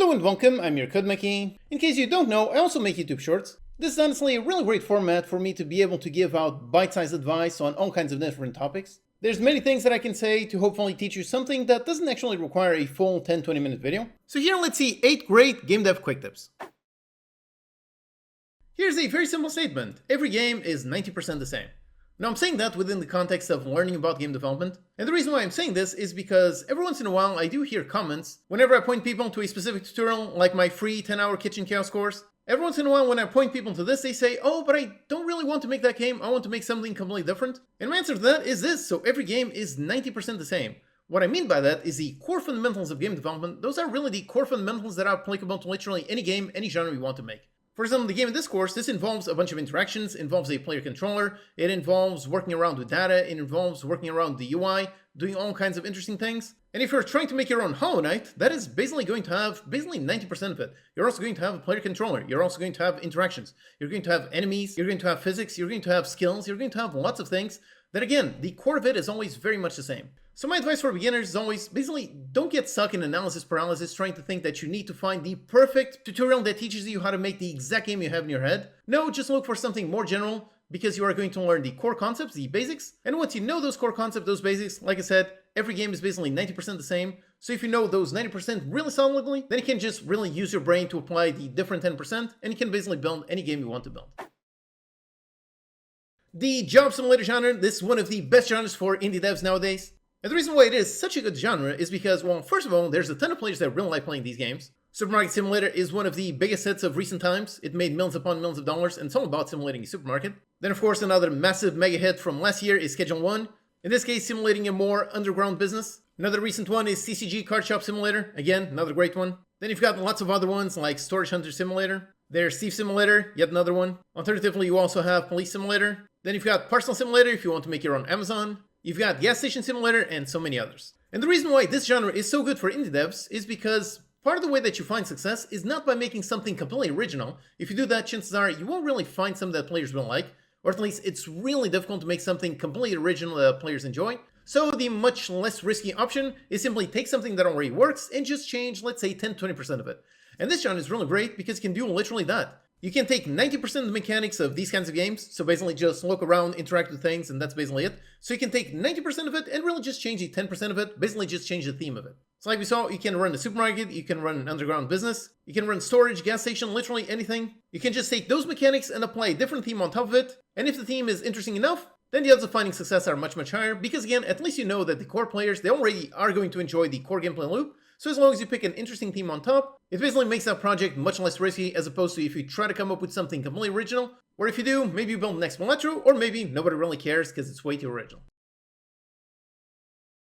Hello and welcome, I'm your Codemaker. In case you don't know, I also make YouTube shorts. This is honestly a really great format for me to be able to give out bite-sized advice on all kinds of different topics. There's many things that I can say to hopefully teach you something that doesn't actually require a full 10-20 minute video. So here let's see 8 great game dev quick tips. Here's a very simple statement. Every game is 90% the same. Now I'm saying that within the context of learning about game development, and the reason why I'm saying this is because every once in a while I do hear comments whenever I point people to a specific tutorial like my free 10-hour Kitchen Chaos course. Every once in a while when I point people to this they say, oh, but I don't really want to make that game, I want to make something completely different. And my answer to that is this, so every game is 90% the same. What I mean by that is the core fundamentals of game development, those are really the core fundamentals that are applicable to literally any game, any genre you want to make. For example, the game in this course, this involves a bunch of interactions, involves a player controller, it involves working around with data, it involves working around the UI, doing all kinds of interesting things. And if you're trying to make your own Hollow Knight, that is basically going to have 90% of it. You're also going to have a player controller, you're also going to have interactions, you're going to have enemies, you're going to have physics, you're going to have skills, you're going to have lots of things that again, the core of it is always very much the same. So my advice for beginners is always, basically, don't get stuck in analysis paralysis trying to think that you need to find the perfect tutorial that teaches you how to make the exact game you have in your head. No, just look for something more general, because you are going to learn the core concepts, the basics, and once you know those core concepts, those basics, like I said, every game is basically 90% the same, so if you know those 90% really solidly, then you can just really use your brain to apply the different 10%, and you can basically build any game you want to build. The job simulator genre, this is one of the best genres for indie devs nowadays. And the reason why it is such a good genre is because, well, first of all, there's a ton of players that really like playing these games. Supermarket Simulator is one of the biggest hits of recent times. It made millions upon millions of dollars, and it's all about simulating a supermarket. Then, of course, another massive mega hit from last year is Schedule 1. In this case, simulating a more underground business. Another recent one is CCG Card Shop Simulator. Again, another great one. Then you've got lots of other ones like Storage Hunter Simulator. There's Thief Simulator, yet another one. Alternatively, you also have Police Simulator. Then you've got Parcel Simulator if you want to make your own Amazon. You've got Gas Station Simulator and so many others. And the reason why this genre is so good for indie devs is because part of the way that you find success is not by making something completely original. If you do that, chances are you won't really find something that players will like, or at least it's really difficult to make something completely original that players enjoy. So the much less risky option is simply take something that already works and just change, let's say, 10-20% of it. And this genre is really great because it can do literally that. You can take 90% of the mechanics of these kinds of games, so basically just look around, interact with things, and that's basically it. So you can take 90% of it and really just change the 10% of it, basically just change the theme of it. So like we saw, you can run a supermarket, you can run an underground business, you can run storage, gas station, literally anything. You can just take those mechanics and apply a different theme on top of it, and if the theme is interesting enough, then the odds of finding success are much higher, because again, at least you know that the core players, they already are going to enjoy the core gameplay loop. So as long as you pick an interesting theme on top, it basically makes that project much less risky as opposed to if you try to come up with something completely original, or if you do, maybe you build the next Electro, or maybe nobody really cares because it's way too original.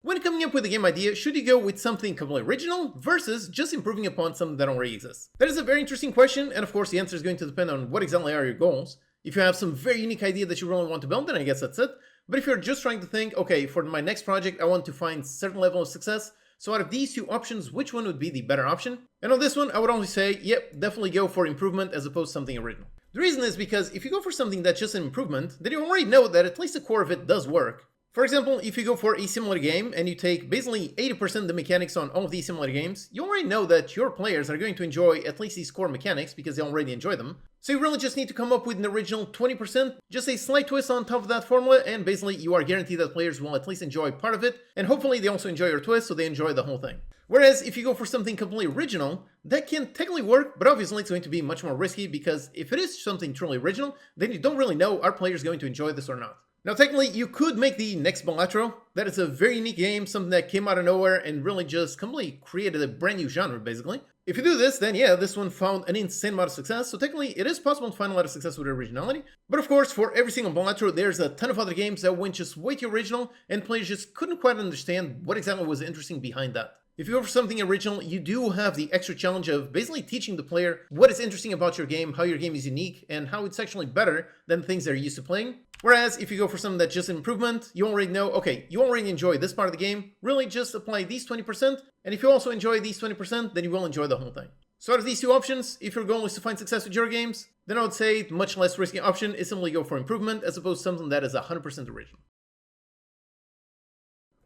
When coming up with a game idea, should you go with something completely original versus just improving upon something that already exists? That is a very interesting question, and of course the answer is going to depend on what exactly are your goals. If you have some very unique idea that you really want to build, then I guess that's it. But if you're just trying to think, okay, for my next project I want to find a certain level of success, so out of these two options, which one would be the better option? And on this one, I would only say, yep, definitely go for improvement as opposed to something original. The reason is because if you go for something that's just an improvement, then you already know that at least the core of it does work. For example, if you go for a similar game and you take basically 80% of the mechanics on all of these similar games, you already know that your players are going to enjoy at least these core mechanics because they already enjoy them. So you really just need to come up with an original 20%, just a slight twist on top of that formula, and basically you are guaranteed that players will at least enjoy part of it, and hopefully they also enjoy your twist so they enjoy the whole thing. Whereas if you go for something completely original, that can technically work, but obviously it's going to be much more risky because if it is something truly original, then you don't really know are players going to enjoy this or not. Now technically you could make the next Balatro. That is a very unique game, something that came out of nowhere and really just completely created a brand new genre basically. If you do this, then yeah, this one found an insane amount of success, so technically it is possible to find a lot of success with Originality. But of course, for every single Balatro, there's a ton of other games that went just way too original, and players just couldn't quite understand what exactly was interesting behind that. If you go for something original, you do have the extra challenge of basically teaching the player what is interesting about your game, how your game is unique, and how it's actually better than things they're used to playing. Whereas if you go for something that's just an improvement, you already know, okay, you already enjoy this part of the game, really just apply these 20%, and if you also enjoy these 20%, then you will enjoy the whole thing. So out of these two options, if your goal is to find success with your games, then I would say the much less risky option is simply go for improvement as opposed to something that is 100% original.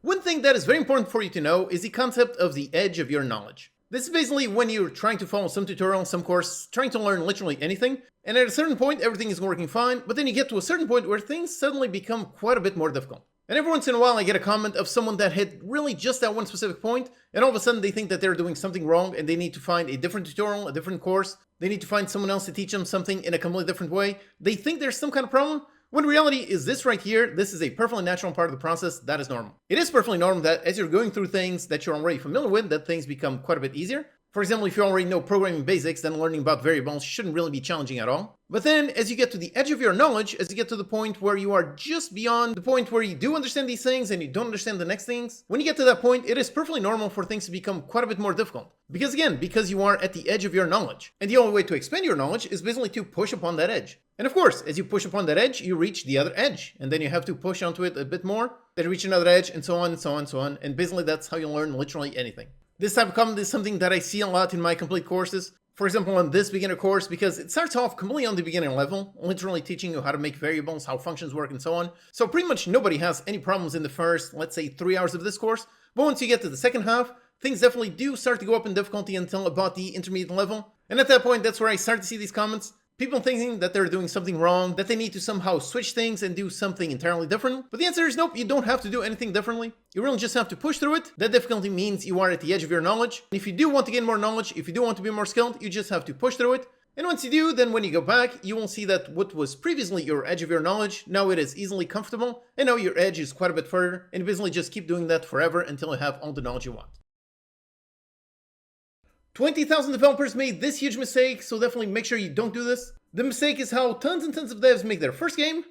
One thing that is very important for you to know is the concept of the edge of your knowledge. This is basically when you're trying to follow some tutorial, some course, trying to learn literally anything, and at a certain point everything is working fine, but then you get to a certain point where things suddenly become quite a bit more difficult. And every once in a while I get a comment of someone that hit really just that one specific point, and all of a sudden they think that they're doing something wrong and they need to find a different tutorial, a different course, they need to find someone else to teach them something in a completely different way. They think there's some kind of problem, when reality is this right here. This is a perfectly natural part of the process that is normal. It is perfectly normal that as you're going through things that you're already familiar with, that things become quite a bit easier. For example, if you already know programming basics, then learning about variables shouldn't really be challenging at all. But then, as you get to the edge of your knowledge, as you get to the point where you are just beyond the point where you do understand these things and you don't understand the next things, when you get to that point, it is perfectly normal for things to become quite a bit more difficult. Because again, because you are at the edge of your knowledge. And the only way to expand your knowledge is basically to push upon that edge. And of course, as you push upon that edge, you reach the other edge. And then you have to push onto it a bit more, then reach another edge, and so on and so on and so on. And basically that's how you learn literally anything. This type of comment is something that I see a lot in my complete courses. For example, on this beginner course, because it starts off completely on the beginner level, literally teaching you how to make variables, how functions work, and so on. So pretty much nobody has any problems in the first, let's say, 3 hours of this course. But once you get to the second half, things definitely do start to go up in difficulty until about the intermediate level. And at that point, that's where I start to see these comments. People thinking that they're doing something wrong, that they need to somehow switch things and do something entirely different. But the answer is nope, you don't have to do anything differently. You really just have to push through it. That difficulty means you are at the edge of your knowledge. And if you do want to gain more knowledge, if you do want to be more skilled, you just have to push through it. And once you do, then when you go back, you will see that what was previously your edge of your knowledge, now it is easily comfortable, and now your edge is quite a bit further, and you basically just keep doing that forever until you have all the knowledge you want. 20,000 developers made this huge mistake, so definitely make sure you don't do this. The mistake is how tons and tons of devs make their first game,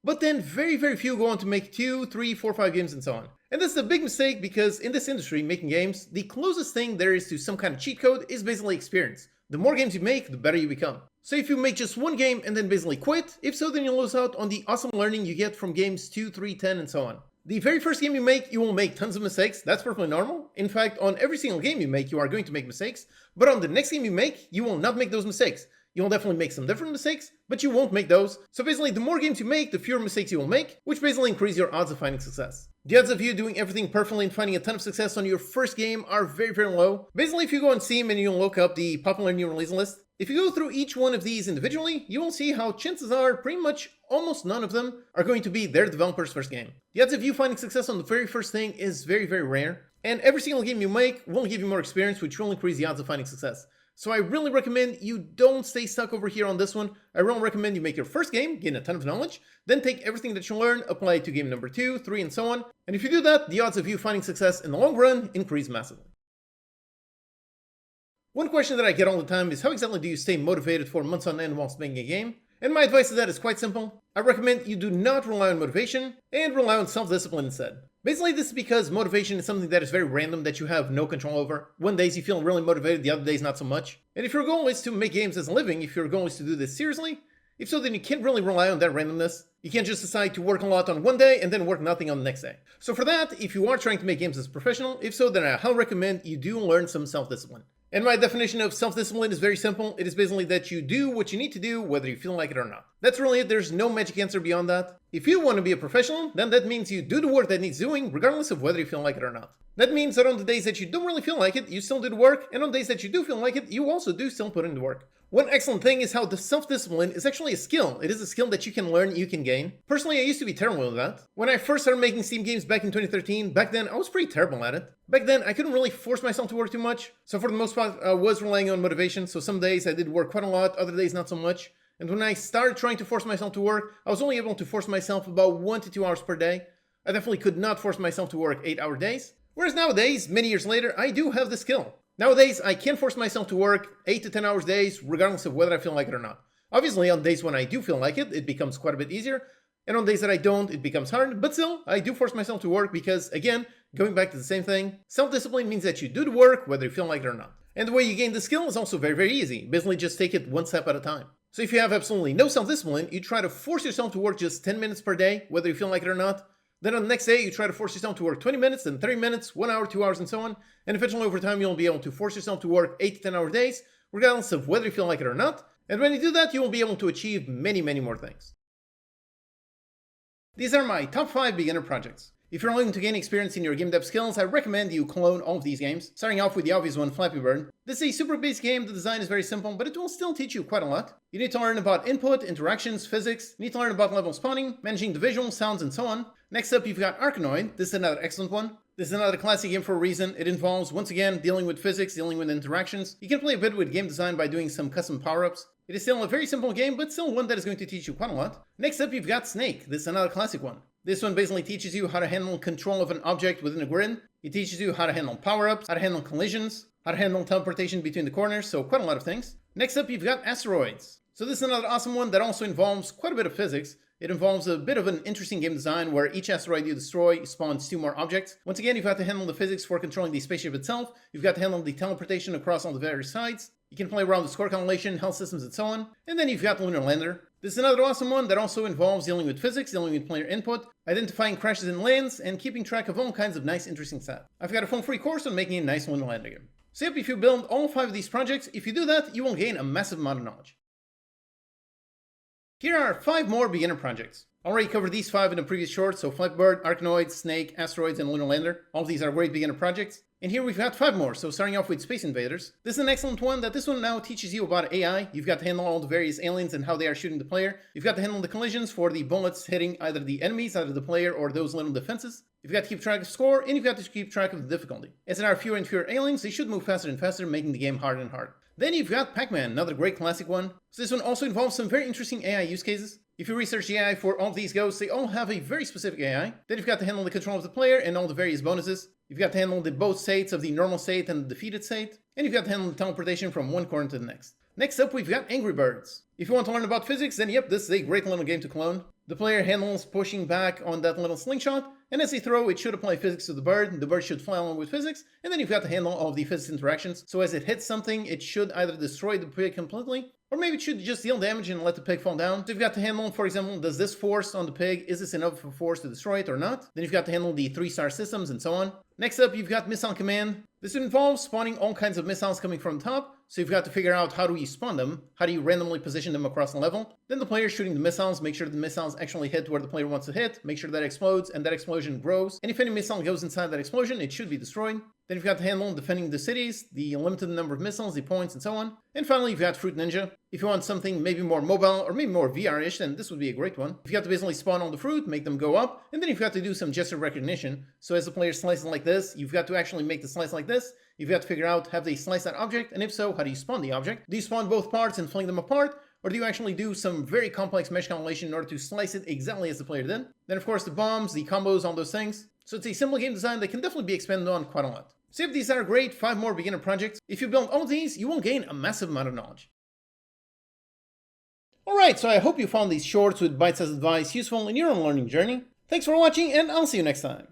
but then very few go on to make 2, 3, 4, 5 games and so on. And this is a big mistake because in this industry, making games, the closest thing there is to some kind of cheat code is basically experience. The more games you make, the better you become. So if you make just one game and then basically quit, if so, then you'll lose out on the awesome learning you get from games 2, 3, 10 and so on. The very first game you will make tons of mistakes. That's perfectly normal. In fact, on every single game you make, you are going to make mistakes. But on the next game you make, you will not make those mistakes. You will definitely make some different mistakes, but you won't make those. So basically, the more games you make, the fewer mistakes you will make, which basically increase your odds of finding success. The odds of you doing everything perfectly and finding a ton of success on your first game are very low. Basically, if you go on Steam and you look up the popular new release list, if you go through each one of these individually, you will see how chances are pretty much almost none of them are going to be their developer's first game. The odds of you finding success on the very first thing is very rare, and every single game you make will give you more experience, which will increase the odds of finding success. So I really recommend you don't stay stuck over here on this one. I really recommend you make your first game, gain a ton of knowledge, then take everything that you learn, apply it to game number 2, 3, and so on. And if you do that, the odds of you finding success in the long run increase massively. One question that I get all the time is how exactly do you stay motivated for months on end whilst making a game? And my advice to that is quite simple. I recommend you do not rely on motivation and rely on self-discipline instead. Basically, this is because motivation is something that is very random that you have no control over. One day you feel really motivated, the other days not so much. And if your goal is to make games as a living, if your goal is to do this seriously, if so, then you can't really rely on that randomness. You can't just decide to work a lot on one day and then work nothing on the next day. So for that, if you are trying to make games as a professional, if so, then I highly recommend you do learn some self-discipline. And my definition of self-discipline is very simple. It is basically that you do what you need to do, whether you feel like it or not. That's really it. There's no magic answer beyond that. If you want to be a professional, then that means you do the work that needs doing, regardless of whether you feel like it or not. That means that on the days that you don't really feel like it, you still do the work, and on days that you do feel like it, you also do still put in the work. One excellent thing is how the self-discipline is actually a skill. It is a skill that you can learn, you can gain. Personally, I used to be terrible at that. When I first started making Steam games back in 2013, back then I was pretty terrible at it. Back then, I couldn't really force myself to work too much. So for the most part, I was relying on motivation. So some days I did work quite a lot, other days not so much. And when I started trying to force myself to work, I was only able to force myself about 1 to 2 hours per day. I definitely could not force myself to work 8-hour days. Whereas nowadays, many years later, I do have the skill. Nowadays, I can force myself to work 8 to 10 hours days, regardless of whether I feel like it or not. Obviously, on days when I do feel like it, it becomes quite a bit easier. And on days that I don't, it becomes hard. But still, I do force myself to work because, again, going back to the same thing, self-discipline means that you do the work, whether you feel like it or not. And the way you gain the skill is also very easy. Basically, just take it one step at a time. So if you have absolutely no self-discipline, you try to force yourself to work just 10 minutes per day, whether you feel like it or not. Then on the next day, you try to force yourself to work 20 minutes, then 30 minutes, 1 hour, 2 hours, and so on. And eventually, over time, you'll be able to force yourself to work 8 to 10 hour days, regardless of whether you feel like it or not. And when you do that, you will be able to achieve many more things. These are my top 5 beginner projects. If you're looking to gain experience in your game dev skills, I recommend you clone all of these games, starting off with the obvious one, Flappy Bird. This is a super basic game, the design is very simple, but it will still teach you quite a lot. You need to learn about input, interactions, physics, you need to learn about level spawning, managing the visuals, sounds, and so on. Next up, you've got Arkanoid. This is another excellent one. This is another classic game for a reason. It involves, once again, dealing with physics, dealing with interactions. You can play a bit with game design by doing some custom power-ups. It is still a very simple game, but still one that is going to teach you quite a lot. Next up, you've got Snake. This is another classic one. This one basically teaches you how to handle control of an object within a grid. It teaches you how to handle power-ups, how to handle collisions, how to handle teleportation between the corners, so quite a lot of things. Next up, you've got Asteroids. So this is another awesome one that also involves quite a bit of physics. It involves a bit of an interesting game design where each asteroid you destroy spawns 2 more objects. Once again, you've got to handle the physics for controlling the spaceship itself. You've got to handle the teleportation across all the various sides. You can play around with score calculation, health systems, and so on. And then you've got Lunar Lander. This is another awesome one that also involves dealing with physics, dealing with player input, identifying crashes in lanes, and keeping track of all kinds of nice, interesting stuff. I've got a full free course on making a nice Lunar Lander game. So yep, if you build all 5 of these projects, if you do that, you will gain a massive amount of knowledge. Here are 5 more beginner projects. I already covered these 5 in a previous short, so Flappy Bird, Arkanoid, Snake, Asteroids, and Lunar Lander. All of these are great beginner projects. And here we've got 5 more, so starting off with Space Invaders. This is an excellent one that this one now teaches you about AI. You've got to handle all the various aliens and how they are shooting the player. You've got to handle the collisions for the bullets hitting either the enemies, either the player, or those little defenses. You've got to keep track of score, and you've got to keep track of the difficulty. As there are fewer and fewer aliens, they should move faster and faster, making the game harder and harder. Then you've got Pac-Man, another great classic one. So this one also involves some very interesting AI use cases. If you research the AI for all of these ghosts, they all have a very specific AI. Then you've got to handle the control of the player and all the various bonuses. You've got to handle the both states of the normal state and the defeated state. And you've got to handle the teleportation from one corner to the next. Next up, we've got Angry Birds. If you want to learn about physics, then yep, this is a great little game to clone. The player handles pushing back on that little slingshot, and as they throw, it should apply physics to the bird should fly along with physics, and then you've got to handle all of the physics interactions, so as it hits something, it should either destroy the pig completely, or maybe it should just deal damage and let the pig fall down. So you've got to handle, for example, does this force on the pig, is this enough of a force to destroy it or not? Then you've got to handle the 3-star systems and so on. Next up, you've got Missile Command. This involves spawning all kinds of missiles coming from the top, so you've got to figure out how do you spawn them, how do you randomly position them across the level. Then the player shooting the missiles, make sure the missiles actually hit where the player wants to hit, make sure that explodes and that explosion grows, and if any missile goes inside that explosion, it should be destroyed. Then you've got to handle defending the cities, the limited number of missiles, the points, and so on. And finally, you've got Fruit Ninja. If you want something maybe more mobile or maybe more VR-ish, then this would be a great one. You've got to basically spawn all the fruit, make them go up, and then you've got to do some gesture recognition. So as the player slices like this, you've got to actually make the slice like this. You've got to figure out, have they sliced that object? And if so, how do you spawn the object? Do you spawn both parts and fling them apart? Or do you actually do some very complex mesh calculation in order to slice it exactly as the player did? Then of course the bombs, the combos, all those things. So it's a simple game design that can definitely be expanded on quite a lot. So if these are great 5 more beginner projects, if you build all of these, you will gain a massive amount of knowledge. Alright, so I hope you found these shorts with bite-sized advice useful in your own learning journey. Thanks for watching, and I'll see you next time.